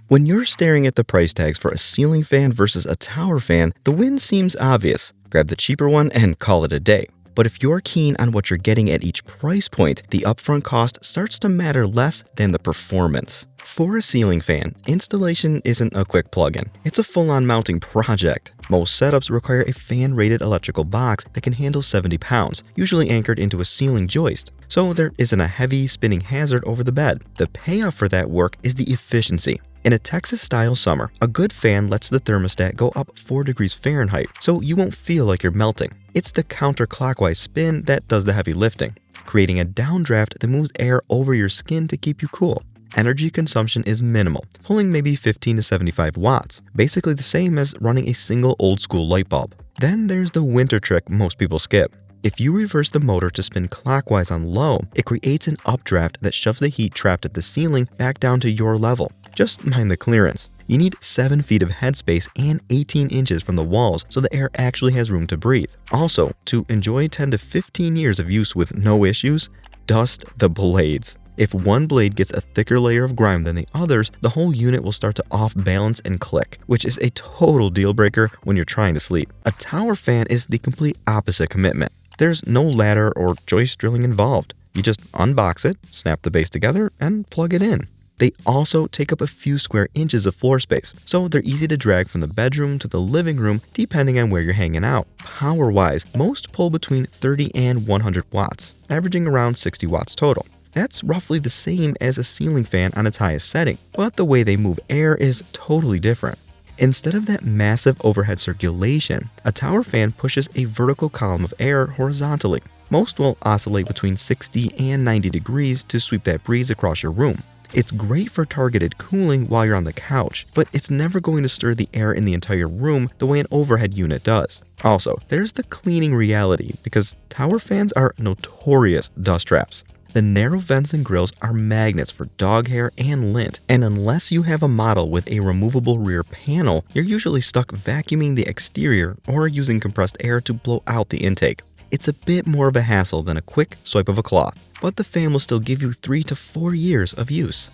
When you're staring at the price tags for a ceiling fan versus a tower fan, the win seems obvious. Grab the cheaper one and call it a day. But if you're keen on what you're getting at each price point, the upfront cost starts to matter less than the performance. For a ceiling fan, installation isn't a quick plug-in. It's a full-on mounting project. Most setups require a fan-rated electrical box that can handle 70 pounds, usually anchored into a ceiling joist. So there isn't a heavy, spinning hazard over the bed. The payoff for that work is the efficiency. In a Texas-style summer, a good fan lets the thermostat go up 4 degrees Fahrenheit, so you won't feel like you're melting. It's the counterclockwise spin that does the heavy lifting, creating a downdraft that moves air over your skin to keep you cool. Energy consumption is minimal, pulling maybe 15 to 75 watts, basically the same as running a single old-school light bulb. Then there's the winter trick most people skip. If you reverse the motor to spin clockwise on low, it creates an updraft that shoves the heat trapped at the ceiling back down to your level. Just mind the clearance. You need 7 feet of headspace and 18 inches from the walls so the air actually has room to breathe. Also, to enjoy 10 to 15 years of use with no issues, dust the blades. If one blade gets a thicker layer of grime than the others, the whole unit will start to off-balance and click, which is a total deal breaker when you're trying to sleep. A tower fan is the complete opposite commitment. There's no ladder or joist drilling involved. You just unbox it, snap the base together, and plug it in. They also take up a few square inches of floor space, so they're easy to drag from the bedroom to the living room depending on where you're hanging out. Power-wise, most pull between 30 and 100 watts, averaging around 60 watts total. That's roughly the same as a ceiling fan on its highest setting, but the way they move air is totally different. Instead of that massive overhead circulation, a tower fan pushes a vertical column of air horizontally. Most will oscillate between 60 and 90 degrees to sweep that breeze across your room. It's great for targeted cooling while you're on the couch, but it's never going to stir the air in the entire room the way an overhead unit does. Also, there's the cleaning reality, because tower fans are notorious dust traps. The narrow vents and grills are magnets for dog hair and lint, and unless you have a model with a removable rear panel, you're usually stuck vacuuming the exterior or using compressed air to blow out the intake. It's a bit more of a hassle than a quick swipe of a cloth, but the fan will still give you 3 to 4 years of use.